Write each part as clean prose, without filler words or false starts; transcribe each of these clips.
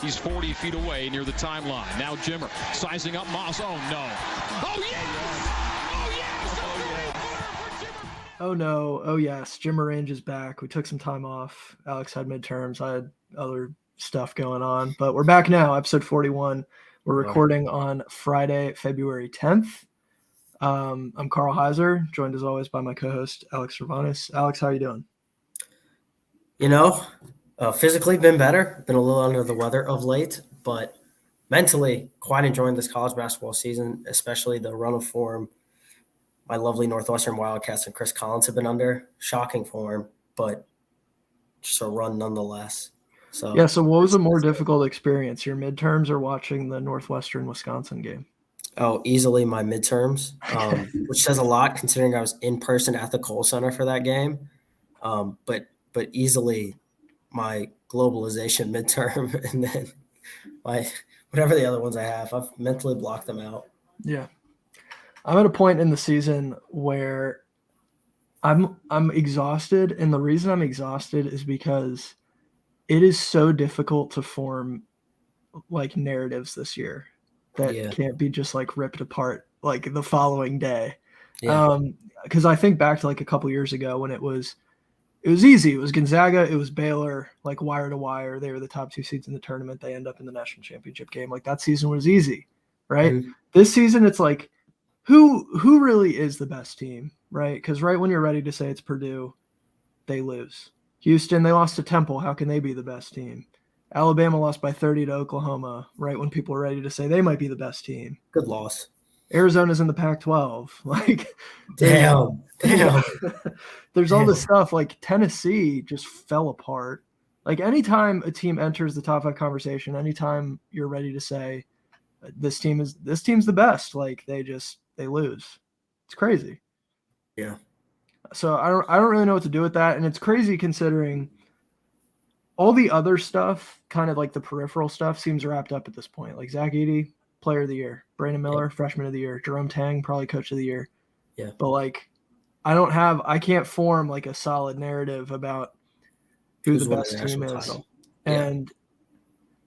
He's 40 feet away near the timeline. Now Jimmer sizing up Moss. Oh, no. Oh, yes! Oh, yes! Oh, no. Oh, yes. Jimmer Range is back. We took some time off. Alex had midterms. I had other stuff going on. But we're back now, episode 41. We're recording on Friday, February 10th. I'm Carl Heiser, joined as always by my co-host, Alex Cervantes. Alex, how are you doing? Physically been better, been a little under the weather of late, but mentally quite enjoying this college basketball season, especially the run of form my lovely Northwestern Wildcats and Chris Collins have been under. Shocking form, but just a run nonetheless. So what was a more difficult experience, your midterms or watching the Northwestern-Wisconsin game? Oh, easily my midterms, which says a lot considering I was in person at the Kohl Center for that game, but easily my globalization midterm, and then my whatever the other ones I have, I've mentally blocked them out. Yeah. I'm at a point in the season where I'm exhausted, and the reason I'm exhausted is because it is so difficult to form like narratives this year that can't be just like ripped apart like the following day. Because I think back to like a couple years ago when it was easy. It was Gonzaga, it was Baylor, like wire to wire. They were the top 2 seeds in the tournament. They end up in the national championship game. Like that season was easy, right? Mm-hmm. This season, it's like, who really is the best team, right? Because right when you're ready to say it's Purdue, they lose. Houston, they lost to Temple. How can they be the best team? Alabama lost by 30 to Oklahoma, right when people are ready to say they might be the best team. Good loss. Arizona's in the Pac-12. Like, damn. There's all this stuff. Like Tennessee just fell apart. Like anytime a team enters the top 5 conversation, anytime you're ready to say this team's the best, like they lose. It's crazy. Yeah. So I don't really know what to do with that, and it's crazy considering all the other stuff, kind of like the peripheral stuff, seems wrapped up at this point. Like Zach Edey, Player of the Year. Brandon Miller, Freshman of the Year. Jerome Tang, probably Coach of the Year. Yeah. But like, I can't form like a solid narrative about who's the best team is. Title. And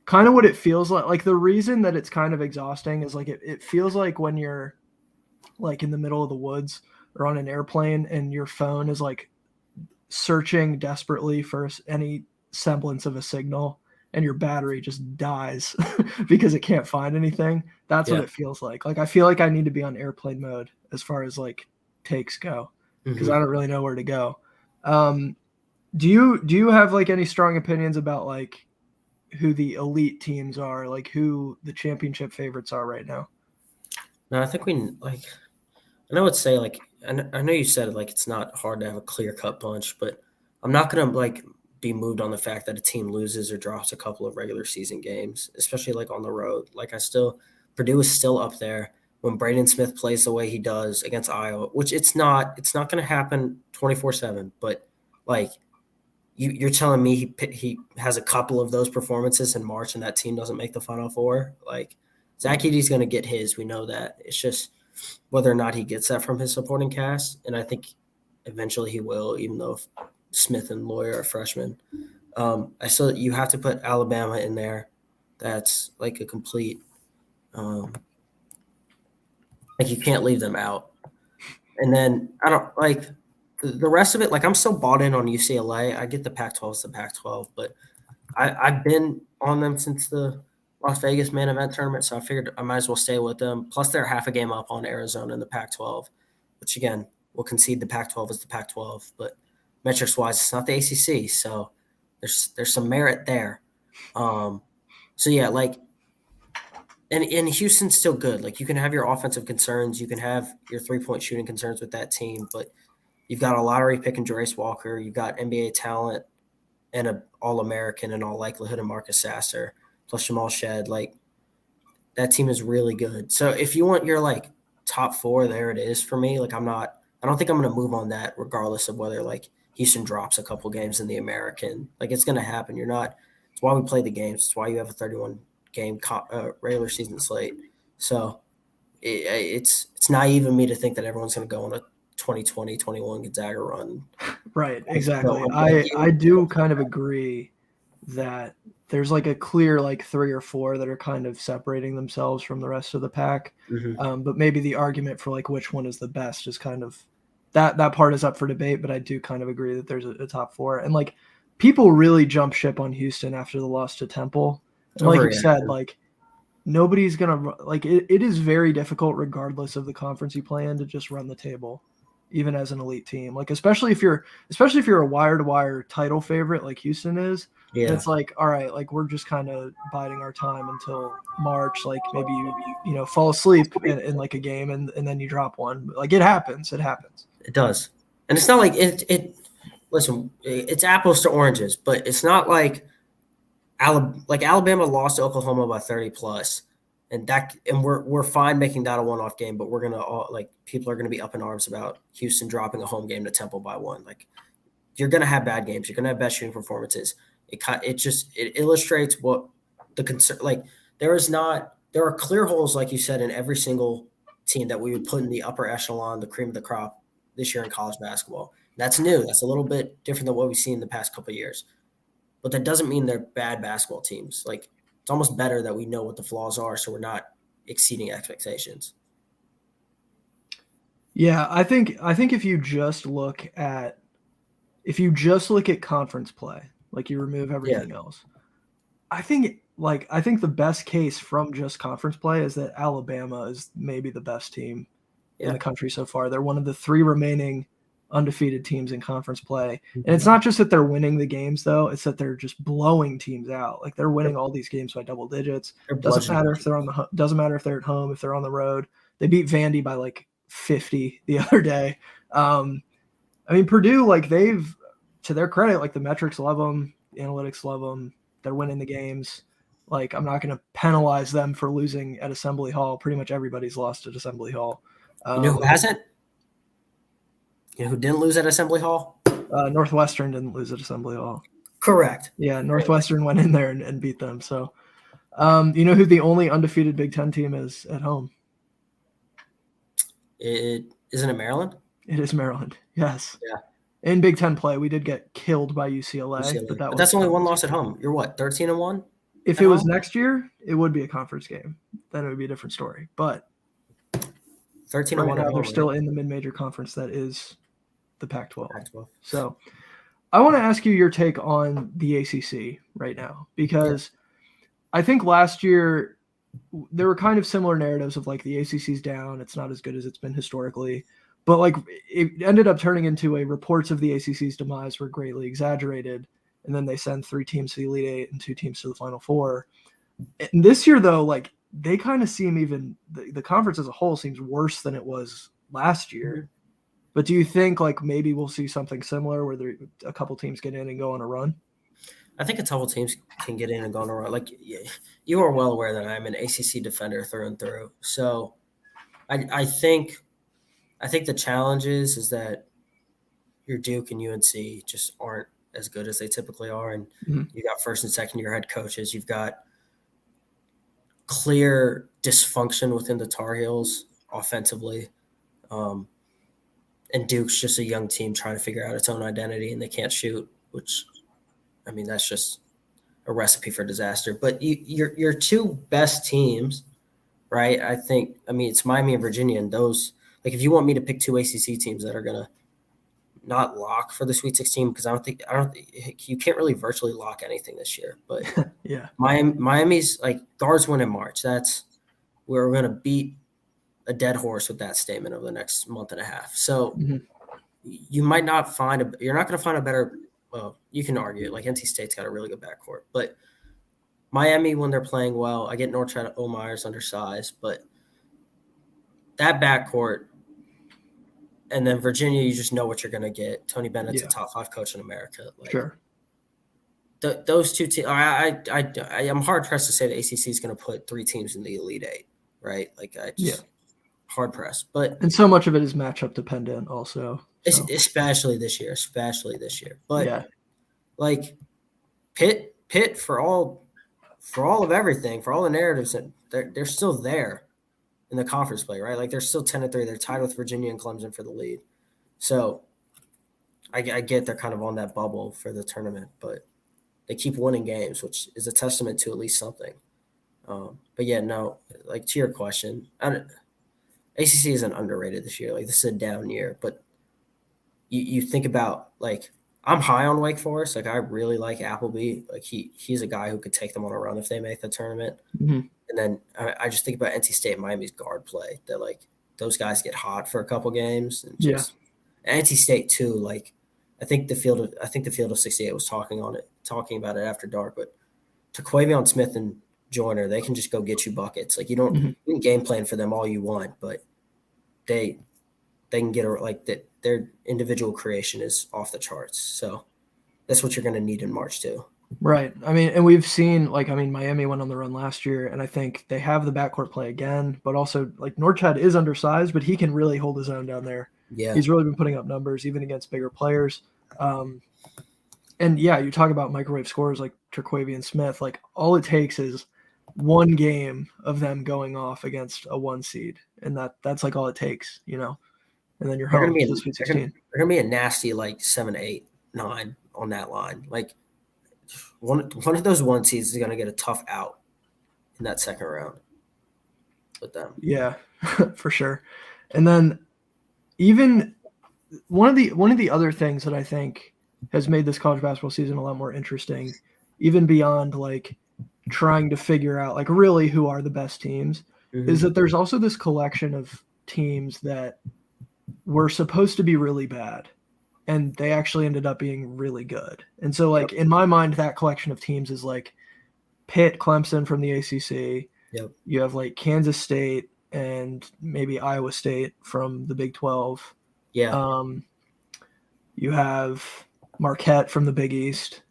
kind of what it feels like the reason that it's kind of exhausting is like it feels like when you're like in the middle of the woods or on an airplane and your phone is like searching desperately for any semblance of a signal and your battery just dies because it can't find anything. That's what it feels like. Like I feel like I need to be on airplane mode as far as like takes go because I don't really know where to go. Do you have like any strong opinions about like who the elite teams are, like who the championship favorites are right now? No, I think I would say like, I know you said like it's not hard to have a clear-cut bunch, but I'm not going to like be moved on the fact that a team loses or drops a couple of regular season games, especially like on the road. Like Purdue is still up there when Braden Smith plays the way he does against Iowa, which it's not going to happen 24/7, but like you're telling me he has a couple of those performances in March and that team doesn't make the Final Four? Like Zach Edey's going to get his. We know that. It's just whether or not he gets that from his supporting cast, and I think eventually he will, even though Smith and Lawyer are freshmen. You have to put Alabama in there. That's like a complete like you can't leave them out. And then I don't like the rest of it. Like I'm still bought in on UCLA. I get the Pac-12 is the Pac-12, but I've been on them since the Las Vegas main event tournament, so I figured I might as well stay with them. Plus, they're half a game up on Arizona in the Pac-12, which again, we'll concede the Pac-12 is the Pac-12, but metrics-wise, it's not the ACC, so there's some merit there. So yeah, like, and Houston's still good. Like, you can have your offensive concerns, you can have your 3-point shooting concerns with that team, but you've got a lottery pick in Jarace Walker, you've got NBA talent and an All-American in all likelihood of Marcus Sasser, plus Jamal Shed. Like, that team is really good. So if you want your like top 4, there it is for me. Like I don't think I'm going to move on that regardless of whether like Houston drops a couple games in the American. Like it's going to happen. It's why we play the games. It's why you have a 31 game regular season slate. So it's naive of me to think that everyone's going to go on a 2020-21 Gonzaga run. Right, exactly. I do kind of agree that there's like a clear like 3 or 4 that are kind of separating themselves from the rest of the pack. But maybe the argument for like which one is the best is kind of that part is up for debate. But I do kind of agree that there's a top 4, and like people really jump ship on Houston after the loss to Temple. And like you said, like nobody's gonna like it is very difficult regardless of the conference you play in to just run the table, even as an elite team. Like especially if you're a wire to wire title favorite like Houston is. Yeah. And it's like, all right, like we're just kind of biding our time until March. Like maybe you fall asleep in like a game and then you drop one. Like it happens. It does. And it's not like listen, it's apples to oranges, but it's not like Alabama lost to Oklahoma by 30 plus, and we're fine making that a one-off game, but we're gonna people are gonna be up in arms about Houston dropping a home game to Temple by 1. Like you're gonna have bad games, you're gonna have bad shooting performances. It illustrates what the concern. Like there are clear holes, like you said, in every single team that we would put in the upper echelon, the cream of the crop this year in college basketball. That's new. That's a little bit different than what we've seen in the past couple of years. But that doesn't mean they're bad basketball teams. Like it's almost better that we know what the flaws are, so we're not exceeding expectations. Yeah, I think if you just look at conference play, like you remove everything else, I think the best case from just conference play is that Alabama is maybe the best team in the country so far. They're one of the 3 remaining undefeated teams in conference play. And it's not just that they're winning the games though, it's that they're just blowing teams out. Like they're winning all these games by double digits. Doesn't matter if they're at home, if they're on the road. They beat Vandy by like 50 the other day. I mean, Purdue, like they've, to their credit, like the metrics love them, the analytics love them. They're winning the games. Like I'm not going to penalize them for losing at Assembly Hall. Pretty much everybody's lost at Assembly Hall. You know who hasn't? You know who didn't lose at Assembly Hall? Northwestern didn't lose at Assembly Hall. Correct. Yeah, Northwestern went in there and beat them. So, you know who the only undefeated Big Ten team is at home? Isn't it Maryland? It is Maryland. Yes. Yeah. In Big Ten play, we did get killed by UCLA. But that's only 1 loss at home. You're what, 13-1? If it was next year, it would be a conference game. Then it would be a different story. But 13-1 right now, they're still in the mid-major conference that is the Pac-12. So I want to ask you your take on the ACC right now, because I think last year there were kind of similar narratives of like the ACC's down. It's not as good as it's been historically. But like it ended up turning into a reports of the ACC's demise were greatly exaggerated. And then they send 3 teams to the Elite Eight and 2 teams to the Final Four. And this year, though, like they kind of seem even the conference as a whole seems worse than it was last year. But do you think like maybe we'll see something similar where a couple teams get in and go on a run? I think a couple teams can get in and go on a run. Like you are well aware that I'm an ACC defender through and through. So I think the challenge is that your Duke and UNC just aren't as good as they typically are. And you got first and second year head coaches. You've got clear dysfunction within the Tar Heels offensively. And Duke's just a young team trying to figure out its own identity, and they can't shoot, which, I mean, that's just a recipe for disaster. But your 2 best teams, right? I think, I mean, it's Miami and Virginia, and those, like, if you want me to pick 2 ACC teams that are going to not lock for the Sweet 16, because I don't think you can't really virtually lock anything this year. But yeah, Miami's like guards win in March. That's where we're going to beat a dead horse with that statement over the next month and a half. So you might not you're not going to find a better. Well, you can argue it. Like NC State's got a really good backcourt, but Miami, when they're playing well, I get Norchad Omeyer's undersized, but that backcourt. And then Virginia, you just know what you're going to get. Tony Bennett's a top 5 coach in America. Like, sure. Those 2 teams, I am hard pressed to say the ACC is going to put 3 teams in the Elite Eight, right? Like, hard pressed. And so much of it is matchup dependent, also. So. Especially this year. But like Pitt for all of everything, for all the narratives, they're still there in the conference play, right? Like they're still 10-3. They're tied with Virginia and Clemson for the lead. So I get they're kind of on that bubble for the tournament, but they keep winning games, which is a testament to at least something. But yeah, no, like to your question, ACC isn't underrated this year. Like this is a down year, but you think about like I'm high on Wake Forest. Like I really like Appleby. Like he's a guy who could take them on a run if they make the tournament. Mm-hmm. And then I just think about NC State and Miami's guard play. That like those guys get hot for a couple games and just and NC State too. Like I think the field of 68 was talking about it after dark. But to Quavion Smith and Joyner, they can just go get you buckets. Like you can game plan for them all you want, but they can get like that. Their individual creation is off the charts. So that's what you're going to need in March too. Right. I mean, and we've seen Miami went on the run last year, and I think they have the backcourt play again, but also like Norchad is undersized, but he can really hold his own down there. Yeah. He's really been putting up numbers even against bigger players. And yeah, you talk about microwave scorers like Terquavian Smith, like all it takes is one game of them going off against a 1 seed. And that's like all it takes, and then you're home to the Sweet 16. They're going to be a nasty like 7, 8, 9 on that line. Like one of those 1 seeds is going to get a tough out in that second round with them. Yeah, for sure. And then even one of the other things that I think has made this college basketball season a lot more interesting, even beyond like trying to figure out like really who are the best teams, is that there's also this collection of teams that were supposed to be really bad and they actually ended up being really good. And so like in my mind, that collection of teams is like Pitt, Clemson from the ACC. Yep. You have like Kansas State and maybe Iowa State from the Big 12. Yeah. You have Marquette from the Big East.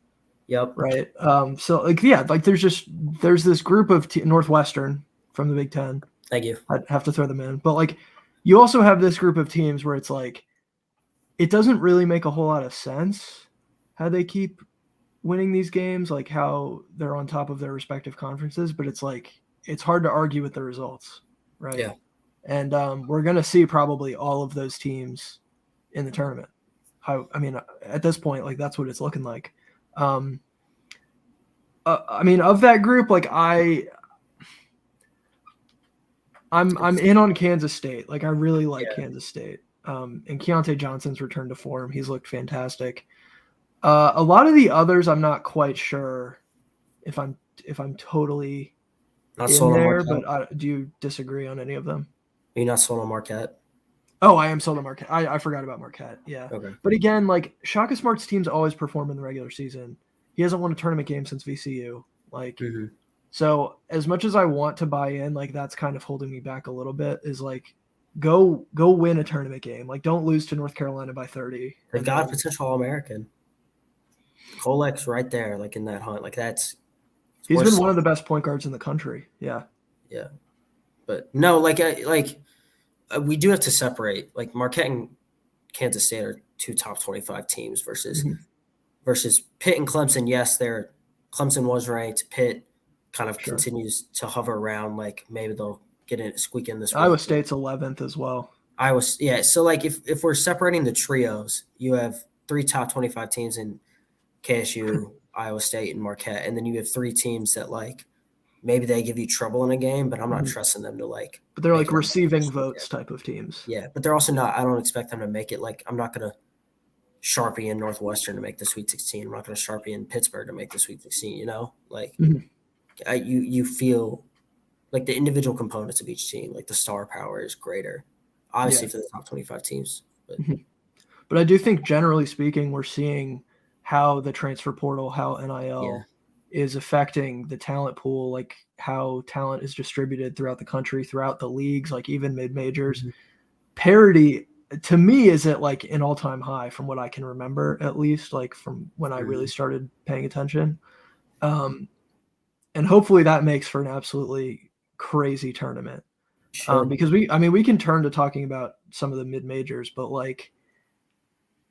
Yep. Right. So like, yeah, like there's this group of Northwestern from the Big 10. Thank you. I'd have to throw them in, but like you also have this group of teams where it's like, it doesn't really make a whole lot of sense how they keep winning these games, like how they're on top of their respective conferences, but it's like, it's hard to argue with the results. Right. Yeah. And we're going to see probably all of those teams in the tournament. I mean, at this point, like that's what it's looking like. I mean, of that group, like I'm in on Kansas State. Like I really like Kansas State. And Keontae Johnson's return to form. He's looked fantastic. A lot of the others, I'm not quite sure if I'm totally not in there, but do you disagree on any of them? Are you not sold on Marquette? Oh, I am sold on Marquette. I forgot about Marquette. Yeah. Okay. But again, like Shaka Smart's teams always perform in the regular season. He hasn't won a tournament game since VCU. Like, so as much as I want to buy in, like that's kind of holding me back a little bit. Is like, go win a tournament game. Like, don't lose to North Carolina by 30. They've got a potential All-American. Kolek's right there, like in that hunt. Like that's. He's been one of the best point guards in the country. Yeah. Yeah. But no, we do have to separate. Like Marquette and Kansas State are 2 top 25 teams versus Pitt and Clemson. Yes, Clemson was ranked. Pitt kind of continues to hover around. Like maybe they'll squeak in this week. Iowa State's 11th as well. So like if we're separating the trios, you have 3 top 25 teams in KSU, Iowa State, and Marquette, and then you have 3 teams that like maybe they give you trouble in a game, but I'm not trusting them to like. But they're like receiving votes type of teams. Yeah, but they're also not. I don't expect them to make it. Like I'm not gonna Sharpie in Northwestern to make the Sweet 16. I'm not gonna Sharpie in Pittsburgh to make the Sweet 16. You know, like you feel like the individual components of each team, like the star power is greater, obviously for the top 25 teams. But I do think generally speaking, we're seeing how the transfer portal, how NIL is affecting the talent pool, like how talent is distributed throughout the country, throughout the leagues, like even mid-majors. Parity, to me, is at like an all-time high from what I can remember, at least, like from when I really started paying attention. And hopefully that makes for an absolutely crazy tournament. Because we can turn to talking about some of the mid-majors, but like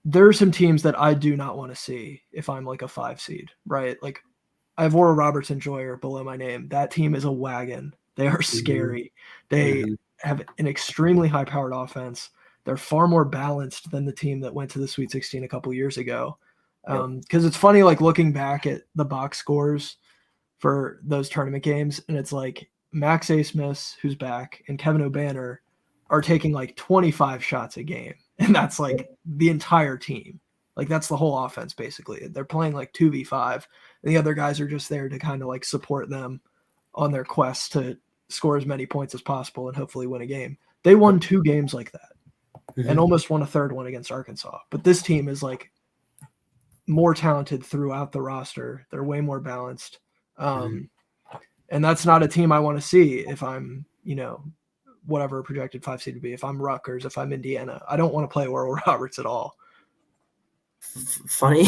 there are some teams that I do not want to see if I'm like a 5 seed, right? Like I have Oral Roberts and Joyer below my name. That team is a wagon. They are scary. They have an extremely high-powered offense. They're far more balanced than the team that went to the Sweet 16 a couple years ago. Because it's funny, like looking back at the box scores for those tournament games, and it's like Max Smith, who's back, and Kevin O'Banner are taking like 25 shots a game, and that's like the entire team. Like that's the whole offense basically. They're playing like 2v5, and the other guys are just there to kind of like support them on their quest to score as many points as possible and hopefully win a game. They won 2 games like that, and almost won a third one against Arkansas. But this team is like more talented throughout the roster. They're way more balanced. And that's not a team I want to see if I'm, whatever projected 5 seed to be. If I'm Rutgers, if I'm Indiana, I don't want to play Oral Roberts at all. Funny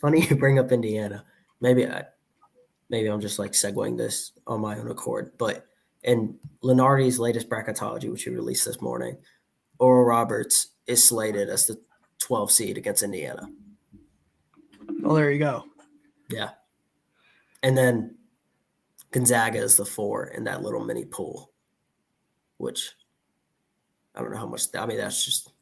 you bring up Indiana. Maybe I'm just like segueing this on my own accord, but in Lenardi's latest bracketology, which he released this morning, Oral Roberts is slated as the 12 seed against Indiana. Well, there you go. Yeah. And then Gonzaga is the 4 in that little mini pool, which I don't know how much. I mean, that's just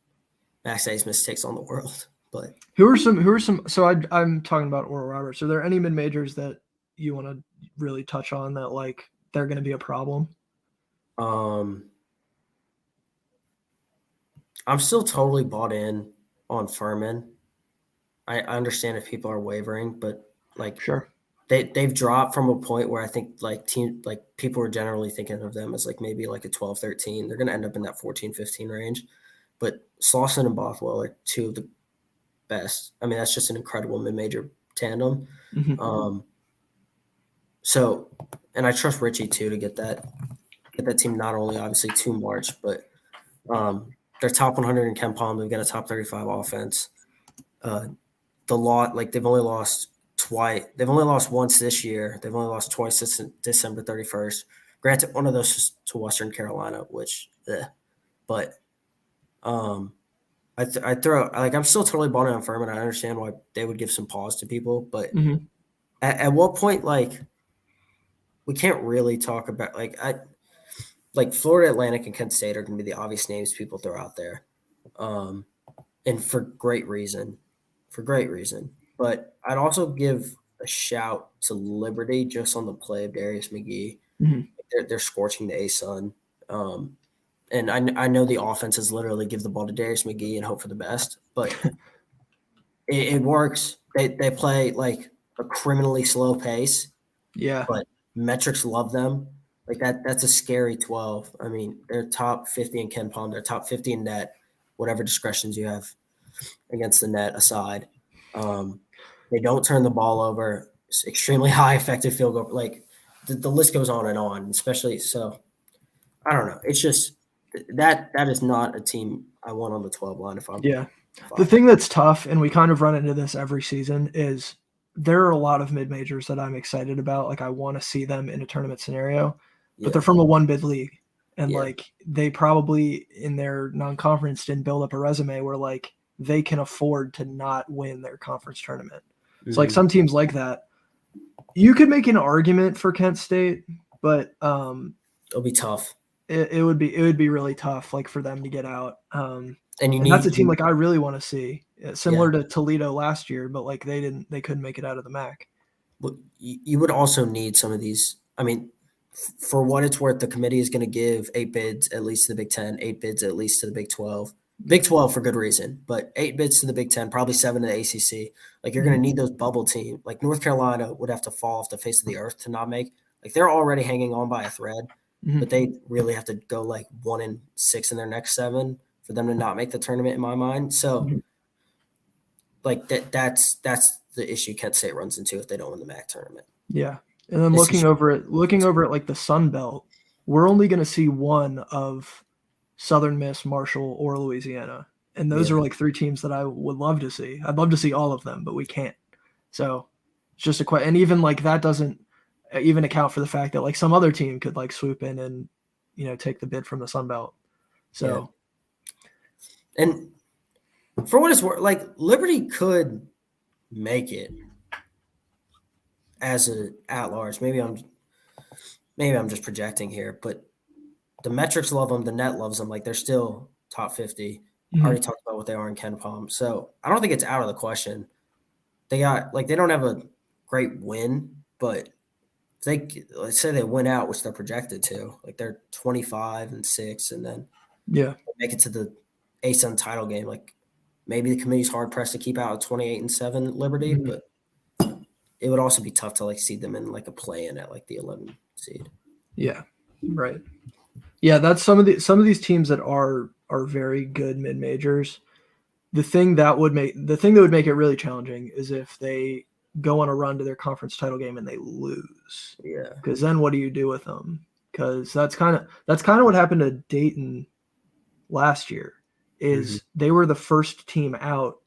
Max Smith takes on the world. But who are some? So I'm talking about Oral Roberts. Are there any mid majors that you want to really touch on that like they're going to be a problem? I'm still totally bought in on Furman. I understand if people are wavering, but like sure. They've dropped from a point where I think like people are generally thinking of them as like maybe like a 12-13. They're going to end up in that 14-15 range. But Slauson and Bothwell are 2 of the best. I mean, that's just an incredible mid-major tandem. So, and I trust Richie too to get that team not only obviously to March, but they're top 100 in Ken Palm. They've got a top 35 offense. They've only lost twice. They've only lost once this year. They've only lost twice since December 31st. Granted, one of those is to Western Carolina, which, but I'm still totally bought in on Furman. I understand why they would give some pause to people, but at what point, like, we can't really talk about like Florida Atlantic and Kent State are going to be the obvious names people throw out there, and for great reason. But I'd also give a shout to Liberty just on the play of Darius McGee. They're scorching the A-Sun. And I know the offense is literally give the ball to Darius McGee and hope for the best, but it works. They play like a criminally slow pace. Yeah. But metrics love them. Like that's a scary 12. I mean, they're top 50 in Ken Palm. They're top 50 in net, whatever discretions you have against the net aside. They don't turn the ball over. It's extremely high effective field goal. Like the list goes on and on, especially so. I don't know. It's just that is not a team I want on the 12 line if I'm The thing that's tough, and we kind of run into this every season, is there are a lot of mid-majors that I'm excited about. Like I want to see them in a tournament scenario, but they're from a one-bid league. And like they probably in their non-conference didn't build up a resume where like they can afford to not win their conference tournament. So like some teams like that, you could make an argument for Kent State, but it'll be tough. It would be really tough, like for them to get out. And that's a team like I really want to see, similar to Toledo last year, but like they couldn't make it out of the MAC. Well, you would also need some of these. I mean, for what it's worth, the committee is going to give 8 bids at least to the Big Ten, 8 bids at least to the Big 12. Big 12 for good reason, but 8 bids to the Big Ten, probably 7 to the ACC. Like you're going to need those bubble teams. Like North Carolina would have to fall off the face of the earth to not make. Like they're already hanging on by a thread, but they really have to go like 1-6 in their next 7 for them to not make the tournament in my mind. So like that's the issue Kent State runs into if they don't win the MAC tournament. Yeah. And then looking over at like the Sun Belt, we're only going to see one of Southern Miss, Marshall, or Louisiana. And those are like 3 teams that I would love to see. I'd love to see all of them, but we can't. So it's just a question. And even like that doesn't even account for the fact that like some other team could like swoop in and, take the bid from the Sun Belt. So. Yeah. And for what it's worth, like Liberty could make it as an at-large. Maybe I'm just projecting here, but the metrics love them. The net loves them. Like they're still top 50. I already talked about what they are in Ken Palm. So I don't think it's out of the question they don't have a great win, but let's say they win out, which they're projected to, like they're 25-6, and then make it to the ASUN title game. Like maybe the committee's hard pressed to keep out a 28-7 Liberty, but it would also be tough to like seed them in like a play-in at like the 11 seed. Yeah, right. Yeah, that's some of these teams that are very good mid majors. The thing that would make it really challenging is if they go on a run to their conference title game and they lose. Yeah, because then what do you do with them? Because that's kind of what happened to Dayton last year. Is they were the first team out.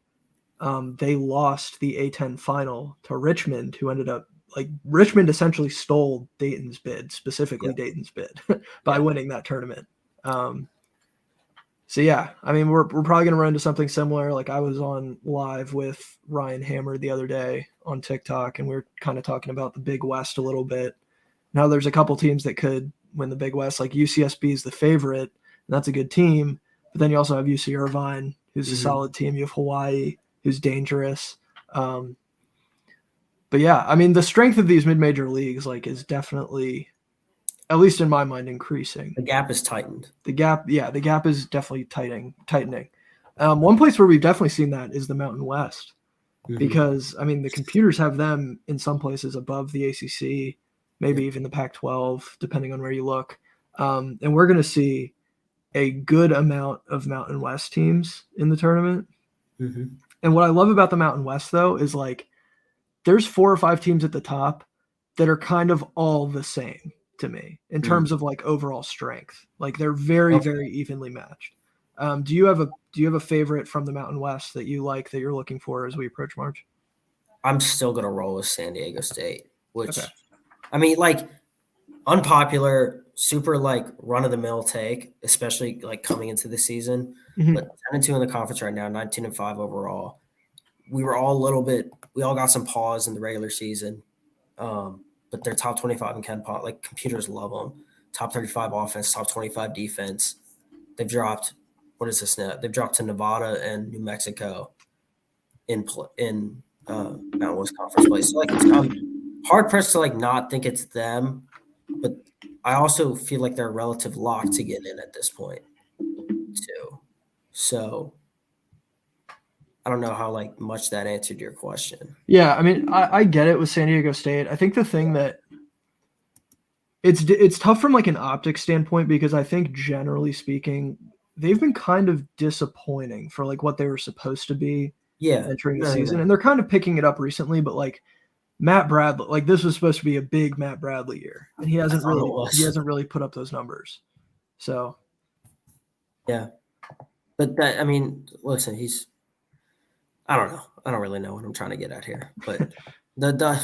They lost the A10 final to Richmond, who ended up like Richmond essentially stole Dayton's bid, specifically Dayton's bid, by winning that tournament. So yeah, I mean, we're probably gonna run into something similar. Like I was on live with Ryan Hammer the other day on TikTok, and we were kind of talking about the Big West a little bit. Now there's a couple teams that could win the Big West, like UCSB is the favorite, and that's a good team. But then you also have UC Irvine, who's a solid team. You have Hawaii, who's dangerous. But yeah, I mean, the strength of these mid-major leagues like is definitely, at least in my mind, increasing. The gap is tightened. The gap is definitely tightening. One place where we've definitely seen that is the Mountain West, because I mean the computers have them in some places above the ACC, maybe even the Pac-12, depending on where you look. And we're going to see a good amount of Mountain West teams in the tournament. And what I love about the Mountain West, though, is like there's 4 or 5 teams at the top that are kind of all the same to me in terms of like overall strength. Like they're very, very evenly matched. Do you have a favorite from the Mountain West that you like that you're looking for as we approach March? I'm still going to roll with San Diego State, which I mean, like unpopular, super like run-of-the-mill take, especially like coming into the season. But 10-2 in the conference right now, 19-5 overall. We all got some pause in the regular season, but they're top 25 in Ken Pop. Like computers love them. Top 35 offense, top 25 defense. They've dropped. What is this now? They've dropped to Nevada and New Mexico in Mountain West Conference play. So like I'm hard pressed to like not think it's them, but I also feel like they're a relative lock to get in at this point too. So I don't know how like much that answered your question. Yeah, I mean, I get it with San Diego State. I think the thing that it's tough from like an optics standpoint, because I think generally speaking, they've been kind of disappointing for like what they were supposed to be entering the season. And they're kind of picking it up recently, but like Matt Bradley, like this was supposed to be a big Matt Bradley year, and he hasn't really put up those numbers. So yeah. But that, I mean, listen, I don't know. I don't really know what I'm trying to get at here, but the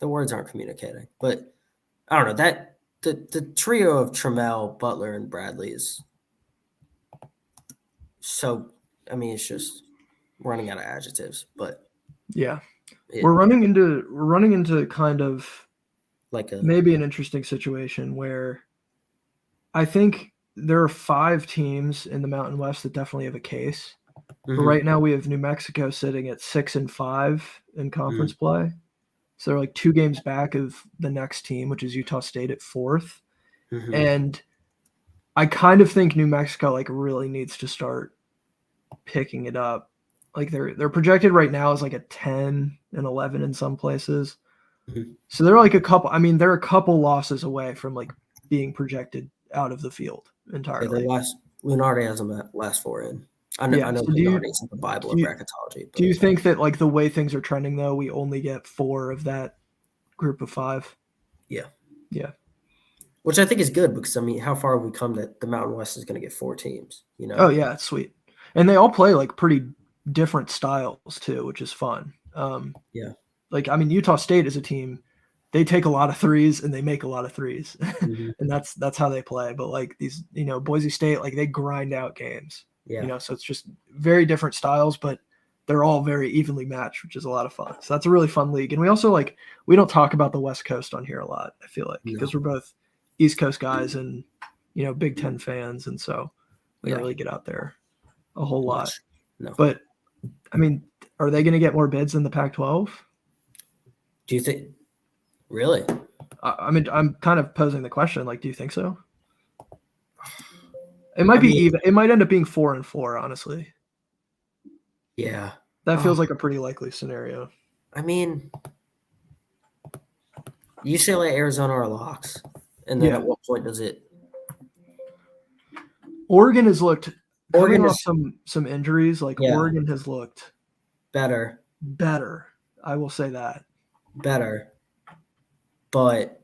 words aren't communicating. But I don't know that the trio of Trammell, Butler, and Bradley is so. I mean, it's just running out of adjectives. But yeah, we're running into kind of like maybe an interesting situation where I think there are 5 teams in the Mountain West that definitely have a case. But right now we have New Mexico sitting at 6-5 in conference play. So they're like 2 games back of the next team, which is Utah State at 4th. And I kind of think New Mexico like really needs to start picking it up. Like they're projected right now as like a 10-11 in some places. So they're like they're a couple losses away from like being projected out of the field entirely. Lunardi has them at last 4 in. I know Lunardi's in the Bible of bracketology. Do you think that like the way things are trending though, we only get 4 of that group of 5? Yeah. Which I think is good, because I mean, how far have we come that the Mountain West is going to get 4 teams? You know? Oh yeah, it's sweet, and they all play like pretty different styles too, which is fun. Like I mean, Utah State is a team. They take a lot of threes and they make a lot of threes, and that's how they play. But like these, Boise State, like they grind out games. So it's just very different styles, but they're all very evenly matched, which is a lot of fun. So that's a really fun league. And we also we don't talk about the West Coast on here a lot, I feel like, because we're both East Coast guys and, Big Ten fans. And so we don't really get out there a whole lot. No. But I mean, are they going to get more bids than the Pac-12? Do you think? Really? I mean, I'm kind of posing the question. Like, do you think so? It might be even. It might end up being 4-4. Honestly, Yeah. that feels like a pretty likely scenario. I mean, UCLA, Arizona are locks, and then at what point does it? Oregon has looked Oregon coming off some injuries. Like Oregon has looked better. I will say that Better, but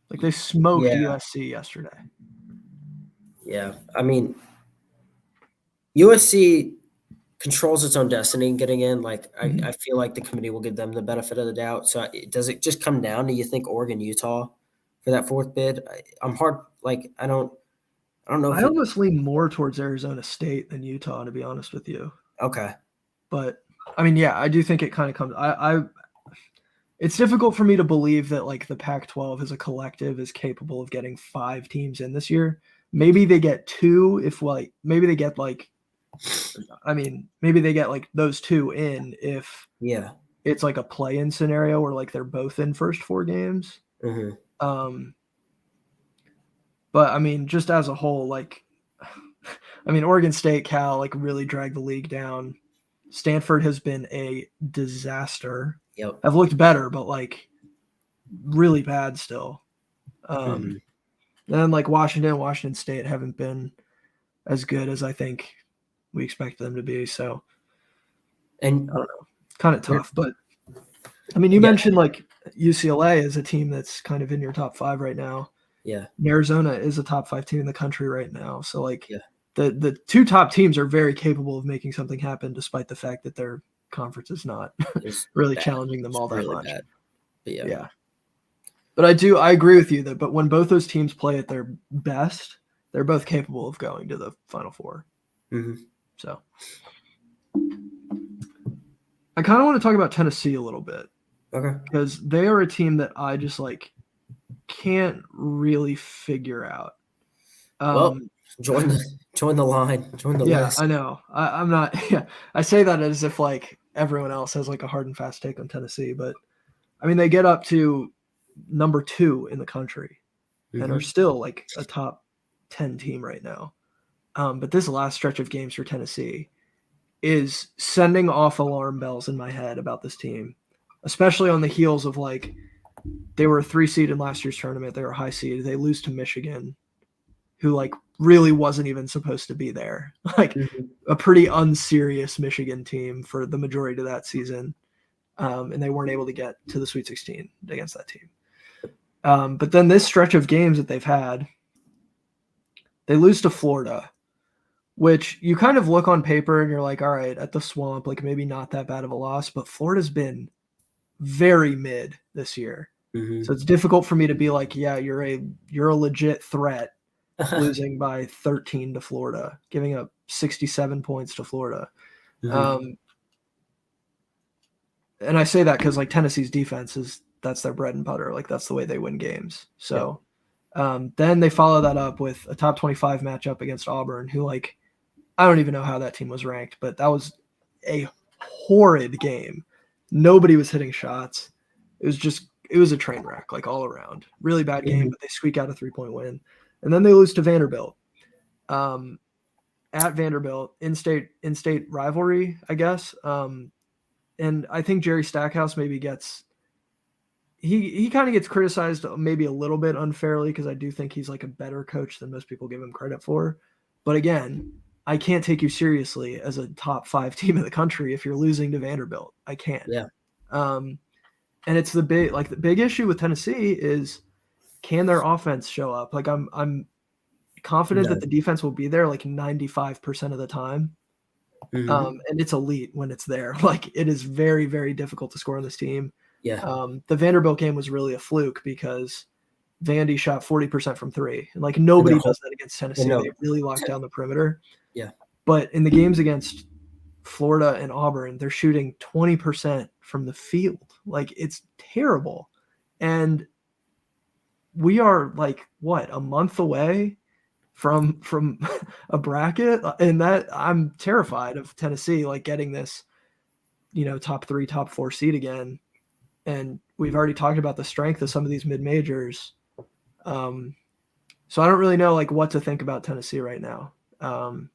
like they smoked USC yesterday. Yeah, I mean, USC controls its own destiny in getting in. Like, I feel like the committee will give them the benefit of the doubt. So, does it just come down to you think Oregon, Utah for that fourth bid? I'm hard. Like, I don't know. I almost lean more towards Arizona State than Utah, to be honest with you. Okay, but I mean, yeah, I do think it kind of comes. It's difficult for me to believe that like the Pac-12 as a collective is capable of getting 5 teams in this year. Maybe they get 2 if like maybe they get like. I mean, maybe they get like those 2 in if it's like a play-in scenario where like they're both in first 4 games. But I mean, just as a whole, like, I mean, Oregon State, Cal, like really dragged the league down. Stanford has been a disaster. Have looked better, but like really bad still. And then like Washington State haven't been as good as I think we expect them to be. So, and I don't know, kind of tough. But I mean, you mentioned like UCLA is a team that's kind of in your top 5 right now. Yeah, and Arizona is a top 5 team in the country right now. So like the 2 top teams are very capable of making something happen, despite the fact that their conference is not really challenging them all that much. But but I agree with you that. But when both those teams play at their best, they're both capable of going to the Final Four. So I kind of want to talk about Tennessee a little bit, because they are a team that I just like can't really figure out. Well, join the line, join the list. I know. I'm not. Yeah, I say that as if like everyone else has like a hard and fast take on Tennessee, but I mean they get up to number 2 in the country and are still like a top 10 team right now. But this last stretch of games for Tennessee is sending off alarm bells in my head about this team, especially on the heels of like they were a 3 seed in last year's tournament. They were a high seed. They lose to Michigan, who like really wasn't even supposed to be there. Like a pretty unserious Michigan team for the majority of that season. And they weren't able to get to the Sweet 16 against that team. But then this stretch of games that they've had, they lose to Florida, which you kind of look on paper and you're like, all right, at the Swamp, like maybe not that bad of a loss, but Florida's been very mid this year. So it's difficult for me to be like, yeah, you're a legit threat, losing by 13 to Florida, giving up 67 points to Florida. And I say that because like Tennessee's defense that's their bread and butter. Like that's the way they win games. So then they follow that up with a top 25 matchup against Auburn, who like, I don't even know how that team was ranked, but that was a horrid game. Nobody was hitting shots. It was a train wreck, like all around. Really bad game, but they squeak out a 3-point win. And then they lose to Vanderbilt. At Vanderbilt, in-state rivalry, I guess. And I think Jerry Stackhouse maybe gets he kind of gets criticized maybe a little bit unfairly, because I do think he's like a better coach than most people give him credit for. But again, I can't take you seriously as a top 5 team in the country if you're losing to Vanderbilt. I can't. And it's the big issue with Tennessee is, can their offense show up? Like I'm confident that the defense will be there like 95% of the time. And it's elite when it's there. Like it is very, very difficult to score on this team. The Vanderbilt game was really a fluke because Vandy shot 40% from 3. And like nobody does that against Tennessee. They really locked down the perimeter. But in the games against Florida and Auburn, they're shooting 20% from the field. Like it's terrible. And we are like, what, a month away from a bracket, and that I'm terrified of Tennessee like getting this, top 3, top 4 seed again. And we've already talked about the strength of some of these mid majors. So I don't really know like what to think about Tennessee right now.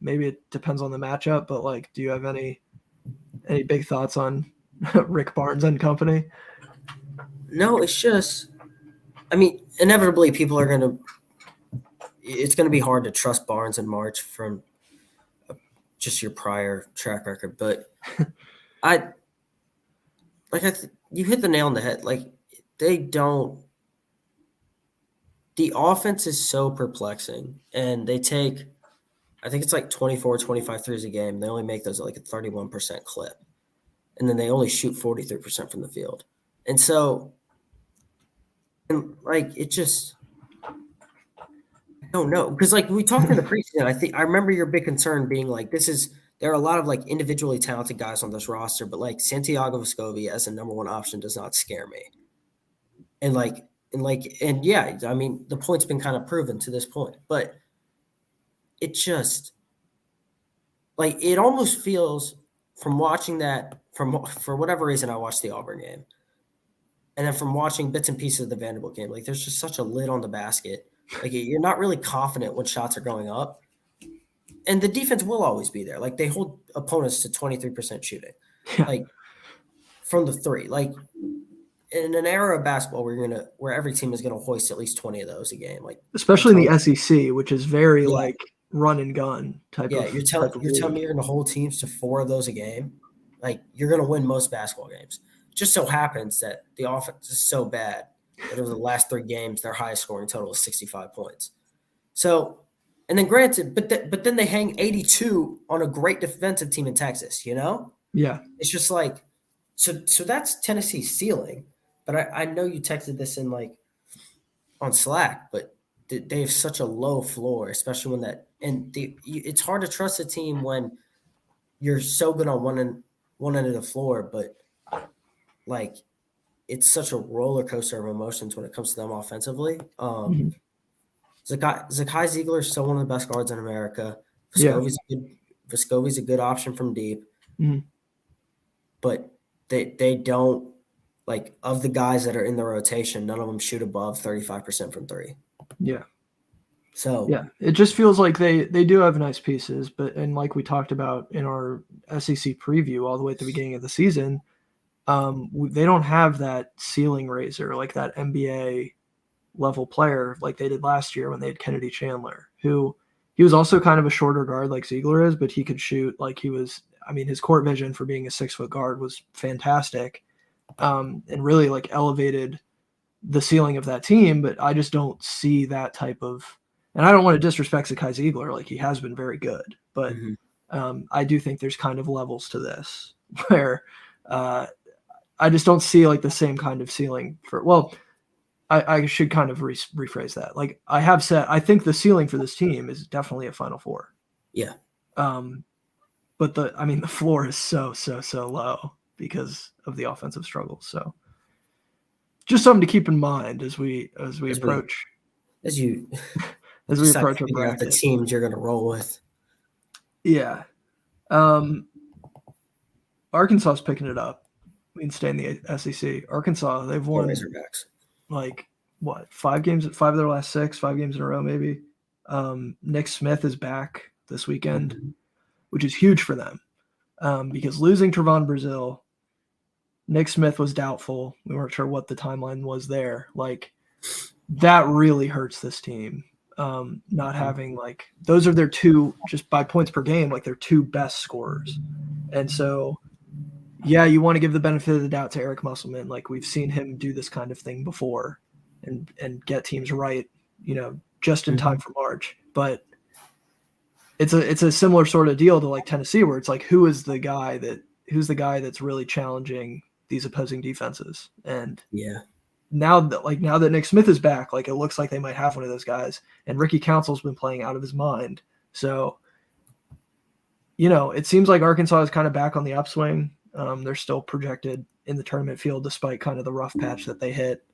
Maybe it depends on the matchup, but like, do you have any big thoughts on Rick Barnes and company? No, it's just, I mean, inevitably people are it's going to be hard to trust Barnes and March from just your prior track record. But you hit the nail on the head. Like the offense is so perplexing, and they take, I think it's like 24, 25 threes a game. They only make those at like a 31% clip. And then they only shoot 43% from the field. And so, it just, I don't know. Because like we talked in the preseason, I remember your big concern being like, there are a lot of like individually talented guys on this roster, but like Santiago Vescovi as a number one option does not scare me. And yeah, I mean, the point's been kind of proven to this point, but it just, like, it almost feels from watching that, for whatever reason, I watched the Auburn game. And then from watching bits and pieces of the Vanderbilt game, like, there's just such a lid on the basket. Like, you're not really confident when shots are going up. And the defense will always be there. Like, they hold opponents to 23% shooting. Yeah. Like, from the three. Like, in an era of basketball where every team is gonna hoist at least 20 of those a game, like especially in the SEC, which is very like run and gun type. Yeah, you're telling me you're gonna hold teams to 4 of those a game, like you're gonna win most basketball games. It just so happens that the offense is so bad that over the last 3 games, their highest scoring total is 65 points. So, and then granted, but then they hang 82 on a great defensive team in Texas. Yeah, it's just like so that's Tennessee's ceiling. But I know you texted this in like on Slack, but they have such a low floor, especially when it's hard to trust a team when you're so good on one end of the floor, but like it's such a roller coaster of emotions when it comes to them offensively. Zakai Ziegler is still one of the best guards in America. Vescovi's a good option from deep, but they don't. Like, of the guys that are in the rotation, none of them shoot above 35% from 3. Yeah. So yeah, it just feels like they do have nice pieces, and like we talked about in our SEC preview all the way at the beginning of the season, they don't have that ceiling raiser, like that NBA level player like they did last year when they had Kennedy Chandler, who he was also kind of a shorter guard like Ziegler is, but he could shoot like his court vision for being a 6-foot guard was fantastic. And really like elevated the ceiling of that team, but I just don't see that type of, and I don't want to disrespect Zakai Ziegler, like he has been very good, but I do think there's kind of levels to this where I just don't see like the same kind of ceiling I should kind of rephrase that. Like I have said, I think the ceiling for this team is definitely a Final Four. Yeah. But the floor is so low because of the offensive struggles. So just something to keep in mind as we approach our bracket. The teams you're going to roll with. Yeah. Arkansas is picking it up. We can stay in the SEC. Arkansas, they've won like what, 5 games, 5 of their last 6, 5 games in a row, maybe. Nick Smith is back this weekend, which is huge for them. Because losing Trevon Brazile, Nick Smith was doubtful. We weren't sure what the timeline was there. Like that really hurts this team. Not having like, those are their 2, just by points per game, like their 2 best scorers. And so, yeah, you want to give the benefit of the doubt to Eric Musselman. Like we've seen him do this kind of thing before and get teams right, just in time for March. But it's a similar sort of deal to like Tennessee, where it's like, who's the guy that's really challenging these opposing defenses? And now that Nick Smith is back, like it looks like they might have one of those guys. And Ricky Council's been playing out of his mind. So, it seems like Arkansas is kind of back on the upswing. They're still projected in the tournament field despite kind of the rough patch that they hit.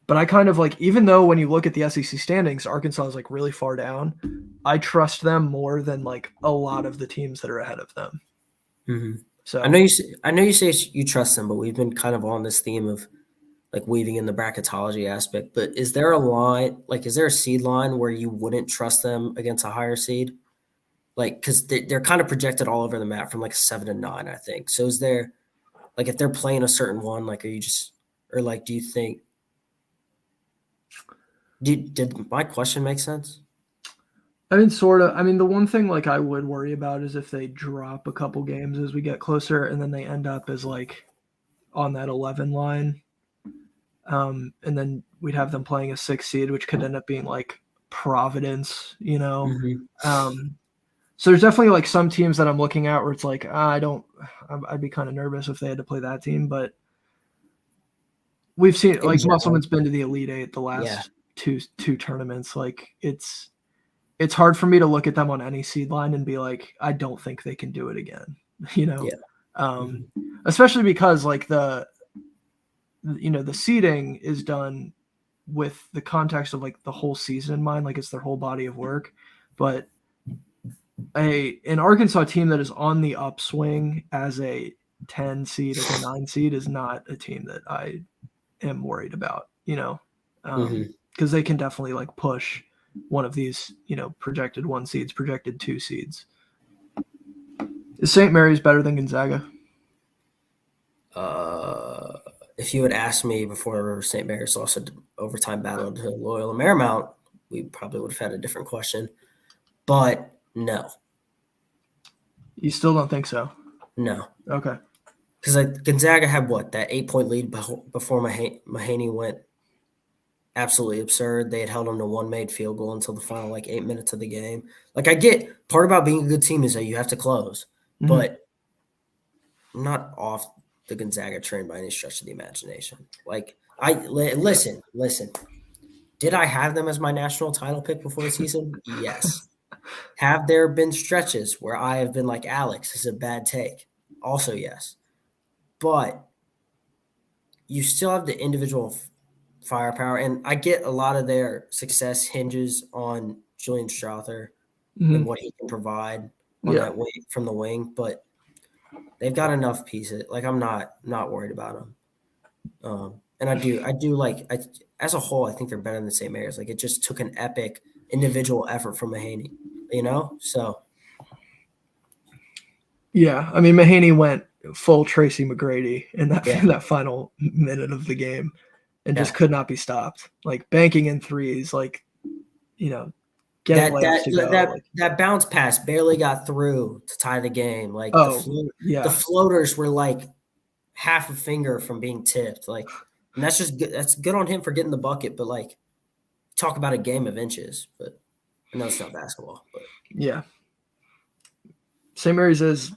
But I kind of like, even though when you look at the SEC standings, Arkansas is like really far down, I trust them more than like a lot of the teams that are ahead of them. Mm-hmm. So I know you say you trust them, but we've been kind of on this theme of like weaving in the bracketology aspect. But is there a line, like, is there a seed line where you wouldn't trust them against a higher seed? Like, because they're kind of projected all over the map from like a 7 to 9, I think. So is there, like, if they're playing a certain one, like, are you just, or like, do you think, did my question make sense? I mean, sort of. I mean, the one thing like I would worry about is if they drop a couple games as we get closer, and then they end up as like on that 11 line, and then we'd have them playing a 6 seed, which could end up being like Providence, you know. Mm-hmm. So there's definitely like some teams that I'm looking at where it's like I'd be kind of nervous if they had to play that team, but we've seen like Musselman's been to the Elite Eight the last two tournaments. Like it's hard for me to look at them on any seed line and be like, I don't think they can do it again, you know? Yeah. Especially because like the seeding is done with the context of like the whole season in mind, like it's their whole body of work. But an Arkansas team that is on the upswing as a 10 seed or a 9 seed is not a team that I am worried about, you know, because they can definitely like push one of these, you know, projected 1 seeds, projected 2 seeds. Is St. Mary's better than Gonzaga? If you had asked me before St. Mary's lost an overtime battle to Loyola Marymount, we probably would have had a different question. But no. You still don't think so? No. Okay. Because Gonzaga had that 8-point lead before Mahaney went absolutely absurd. They had held them to 1 made field goal until the final like 8 minutes of the game. Like I get part about being a good team is that you have to close, but I'm not off the Gonzaga train by any stretch of the imagination. Like listen. Did I have them as my national title pick before the season? Yes. Have there been stretches where I have been like, Alex, this is a bad take? Also, yes. But you still have the individual firepower, and I get a lot of their success hinges on Julian Strother and what he can provide on that wing, from the wing, but they've got enough pieces. Like I'm not worried about them. And I do like as a whole, I think they're better than St. Mary's. Like it just took an epic individual effort from Mahaney, you know? So yeah, I mean Mahaney went full Tracy McGrady in that final minute of the game and just could not be stopped. Like banking in threes, like, you know, getting layups to go. That bounce pass barely got through to tie the game. Like the floaters were like half a finger from being tipped. Like, and that's just good. That's good on him for getting the bucket. But like, talk about a game of inches. But I know it's not basketball. But yeah, St. Mary's is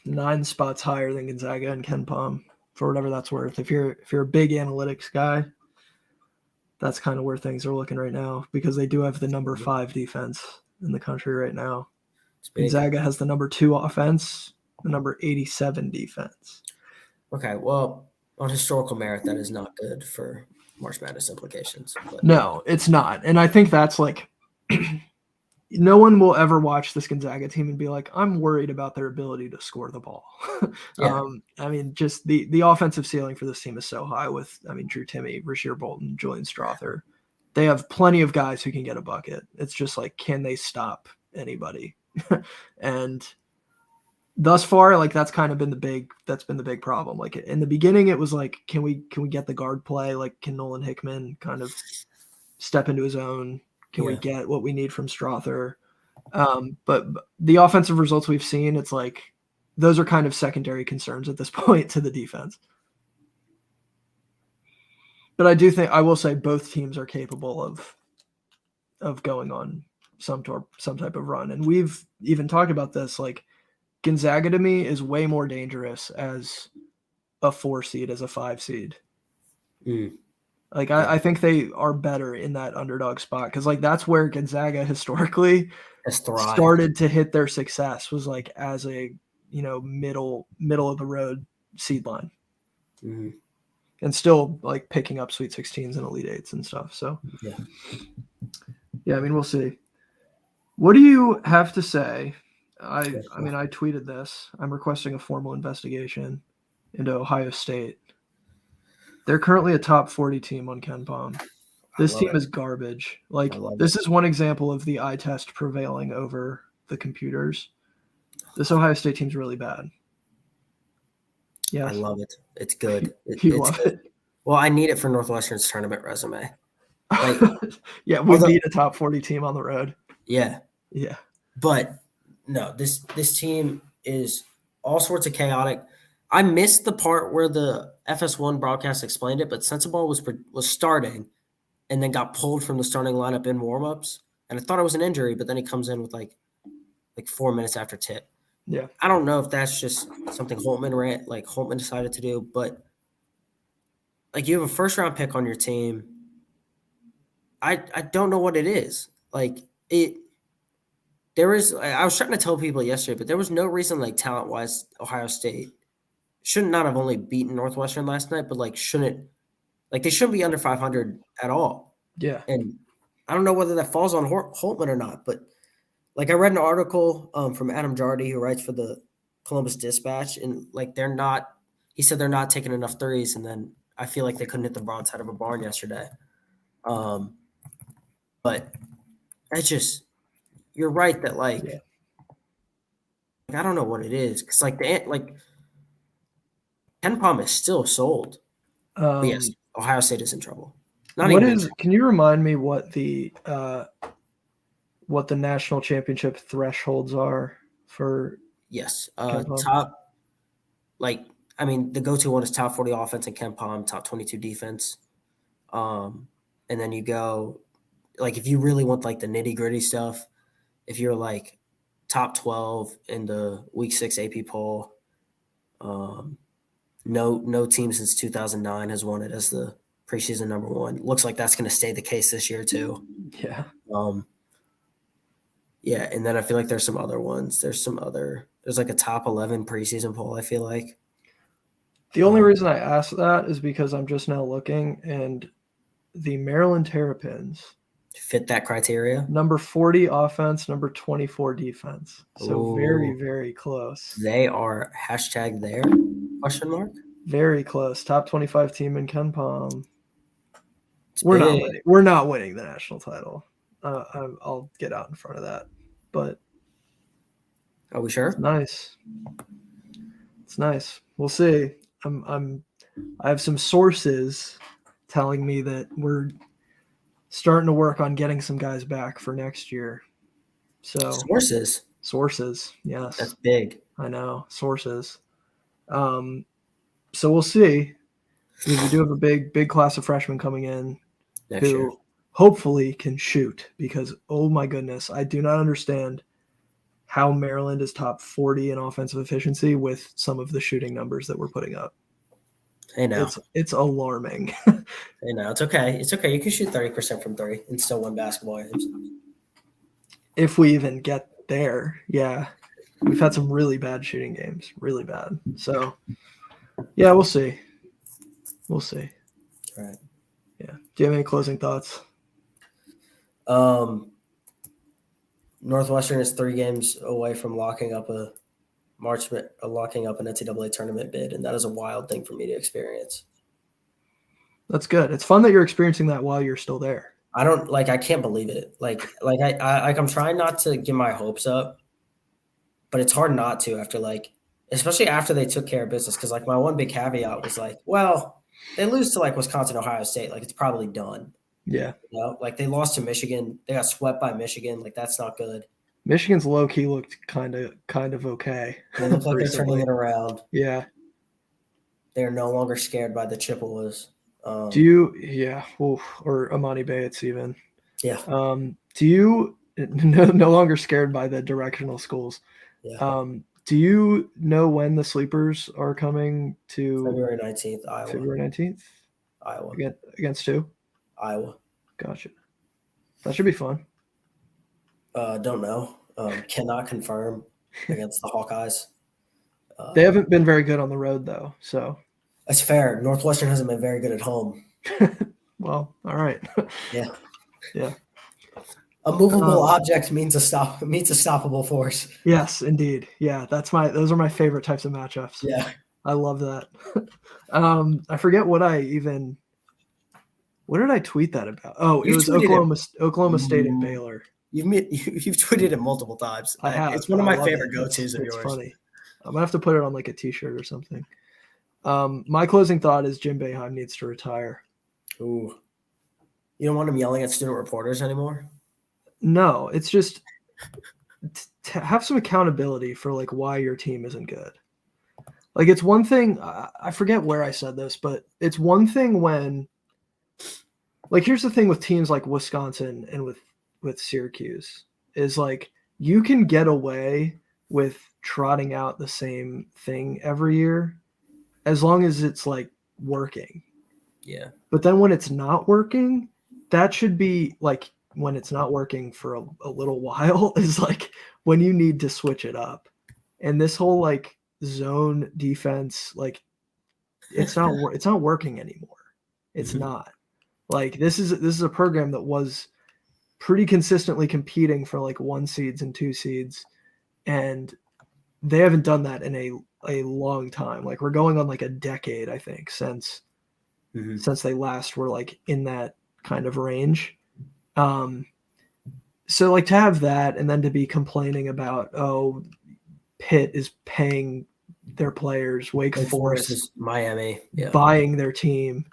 9 spots higher than Gonzaga and Ken Palm, for whatever that's worth. If you're a big analytics guy, that's kind of where things are looking right now because they do have the number 5 defense in the country right now. Gonzaga has the number 2 offense, the number 87 defense. Okay, well, on historical merit, that is not good for March Madness implications. But. No, it's not. And I think that's like no one will ever watch this Gonzaga team and be like, I'm worried about their ability to score the ball. I mean, just the offensive ceiling for this team is so high with, I mean, Drew Timme, Rasheer Bolton, Julian Strother. They have plenty of guys who can get a bucket. It's just like, can they stop anybody? And thus far, like that's kind of been the big problem. Like in the beginning, it was like, can we get the guard play? Like, can Nolan Hickman kind of step into his own? Can we get what we need from Strother? But the offensive results we've seen, it's like those are kind of secondary concerns at this point to the defense. But I will say both teams are capable of going on some type of run. And we've even talked about this, like Gonzaga to me is way more dangerous as a 4 seed, as a 5 seed. Like I think they are better in that underdog spot because like that's where Gonzaga historically started to hit their success was like as a middle of the road seed line. and still like picking up Sweet 16s and Elite Eights and stuff. So yeah, I mean, we'll see. What do you have to say? I mean, I tweeted this. I'm requesting a formal investigation into Ohio State. They're currently a top 40 team on KenPom. This team is garbage. Like, this is one example of the eye test prevailing over the computers. This Ohio State team's really bad. Yes. I love it. It's good. You love it? Well, I need it for Northwestern's tournament resume. Like, yeah, we beat a top 40 team on the road. Yeah. Yeah. But no, this team is all sorts of chaotic. I missed the part where the FS1 broadcast explained it, but Sensabaugh was starting and then got pulled from the starting lineup in warmups. And I thought it was an injury, but then he comes in with like 4 minutes after tip. Yeah. I don't know if that's just something Holtman decided to do, but like you have a first round pick on your team. I don't know what it is. Like I was trying to tell people yesterday, but there was no reason like talent wise Ohio State should not have only beaten Northwestern last night, but they shouldn't be under 500 at all. Yeah. And I don't know whether that falls on Holtman or not, but like I read an article from Adam Jardy, who writes for the Columbus Dispatch, and like he said they're not taking enough threes, and then I feel like they couldn't hit the broadside of a barn yesterday. But you're right that like I don't know what it is, because like KenPom is still sold. But yes, Ohio State is in trouble. Can you remind me what the national championship thresholds are for? Yes, top. Like, I mean, the go-to one is top 40 offense in KenPom, top 22 defense, and then you go like if you really want like the nitty-gritty stuff, if you're like top 12 in the week 6 AP poll, no team since 2009 has won it as the preseason number one. Looks like that's going to stay the case this year too. Yeah. Yeah, and then I feel like there's some other ones. There's like a top 11 preseason poll, I feel like. The only reason I asked that is because I'm just now looking, and the Maryland Terrapins fit that criteria. Number 40 offense, number 24 defense. So very, very close. They are #there? ? Very close. Top 25 team in KenPom. We're not winning the national title. I'll get out in front of that. But are we sure? It's nice. It's nice. We'll see. I have some sources telling me that we're starting to work on getting some guys back for next year. So sources, yes. That's big. I know, sources. So we'll see. We do have a big class of freshmen coming in who hopefully can shoot, because oh my goodness, I do not understand how Maryland is top 40 in offensive efficiency with some of the shooting numbers that we're putting up. Hey, now it's alarming. Hey, now it's okay. It's okay. You can shoot 30% from three and still win basketball games. If we even get there, yeah. We've had some really bad shooting games, really bad. So, yeah, we'll see. We'll see. All right. Yeah. Do you have any closing thoughts? Northwestern is 3 games away from locking up an NCAA tournament bid, and that is a wild thing for me to experience. That's good. It's fun that you're experiencing that while you're still there. I can't believe it. I'm trying not to get my hopes up, but it's hard not to especially after they took care of business. Cause my one big caveat was they lose to Wisconsin, Ohio State. It's probably done. Yeah. They lost to Michigan. They got swept by Michigan. That's not good. Michigan's low key looked kind of okay. They look like they're turning it around. Yeah. They're no longer scared by the Chippewas. Or Amani Bates even. Yeah. Do you no longer scared by the directional schools? Yeah. Do you know when the sleepers are coming to February 19th, Iowa? February 19th? Iowa. Against who? Iowa. Gotcha. That should be fun. Don't know. Cannot confirm against the Hawkeyes. They haven't been very good on the road though, so That's fair. Northwestern hasn't been very good at home. Well, all right. Yeah. Yeah. A movable object means a stoppable force. Yes, indeed. Yeah, those are my favorite types of matchups. Yeah. I love that. I forget what did I tweet that about? Oh, it You've was tweeted Oklahoma State and Baylor. You've tweeted it multiple times. I have. It's one of I my love favorite it. go-tos of It's yours. funny. I'm gonna have to put it on like a t-shirt or something. My closing thought is Jim Boeheim needs to retire. Ooh. You don't want him yelling at student reporters anymore? No, it's just to have some accountability for like why your team isn't good. Like it's one thing, I forget where I said this, but it's one thing when, like, here's the thing with teams like Wisconsin and with Syracuse is like you can get away with trotting out the same thing every year as long as it's like working. Yeah. But then when it's not working, that should be like when it's not working for a little while is like when you need to switch it up. And this whole like zone defense, like it's not working anymore. It's not. Like this is a program that was pretty consistently competing for like 1 seeds and 2 seeds, and they haven't done that in a long time. Like we're going on like a decade, I think, since they last were like in that kind of range. So like to have that and then to be complaining about, oh, Pitt is paying their players, Wake Forest, Miami, buying their team.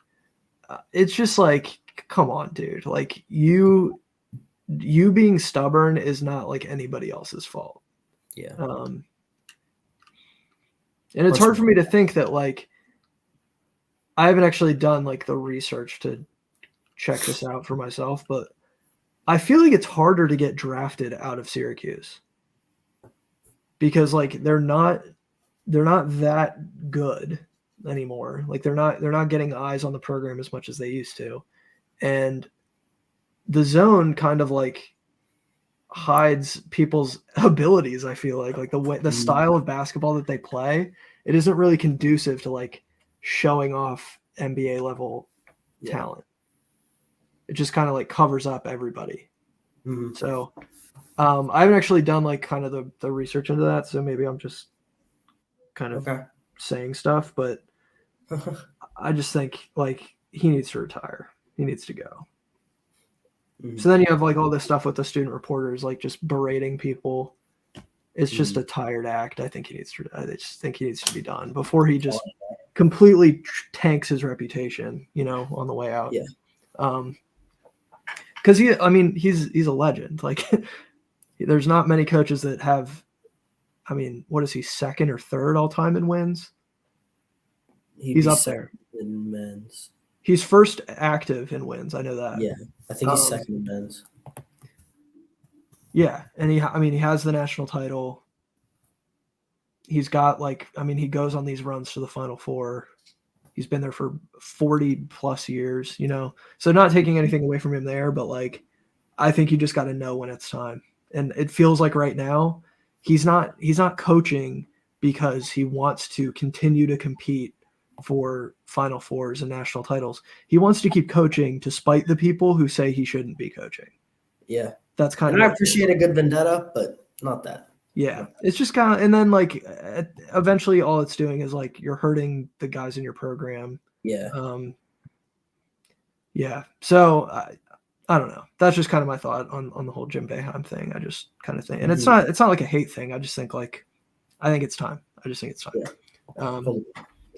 It's just like, come on, dude. Like you being stubborn is not like anybody else's fault. Yeah. And it's hard for me to think that like I haven't actually done like the research to check this out for myself, but I feel like it's harder to get drafted out of Syracuse because like they're not that good anymore. Like they're not getting eyes on the program as much as they used to. And the zone kind of like hides people's abilities. I feel like the style of basketball that they play, it isn't really conducive to like showing off NBA level talent. It just kind of like covers up everybody. So I haven't actually done like kind of the research into that. So maybe I'm just kind of saying stuff, but I just think like he needs to retire. He needs to go. So then you have like all this stuff with the student reporters, like just berating people. It's just a tired act. I just think he needs to be done before he just completely tanks his reputation, on the way out. Yeah. Because he's a legend. Like there's not many coaches that have. I mean, what is he, second or third all time in wins? He's up there. In men's. He's first active in wins. I know that. Yeah, I think he's second in men's. Yeah, and he has the national title. He's got he goes on these runs to the Final Four. He's been there for 40 plus years, So not taking anything away from him there, but like I think you just got to know when it's time. And it feels like right now he's not coaching because he wants to continue to compete for Final Fours and national titles. He wants to keep coaching to spite the people who say he shouldn't be coaching. Yeah. That's kind of. I appreciate a good vendetta, but not that. Yeah. It's just kind of, and then like eventually all it's doing is like you're hurting the guys in your program. Yeah. Yeah. So I don't know. That's just kind of my thought on the whole Jim Boeheim thing. I just kind of think, and it's not like a hate thing. I just think I think it's time. I just think it's time. Yeah.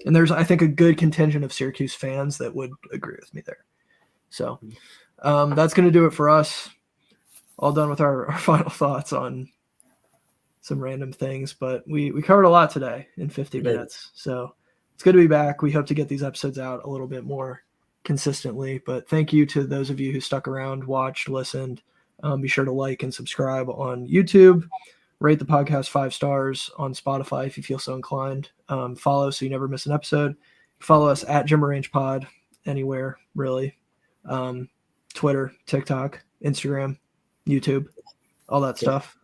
And there's, I think, a good contingent of Syracuse fans that would agree with me there. So that's going to do it for us. All done with our final thoughts on some random things, but we covered a lot today in 50 minutes. So it's good to be back. We hope to get these episodes out a little bit more consistently, but thank you to those of you who stuck around, watched, listened. Be sure to like and subscribe on YouTube. Rate the podcast 5 stars on Spotify if you feel so inclined. Follow so you never miss an episode. Follow us at JimmerRangePod anywhere, really. Twitter, TikTok, Instagram, YouTube, all that stuff.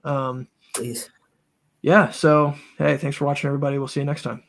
Please. Yeah, so, hey, thanks for watching, everybody. We'll see you next time.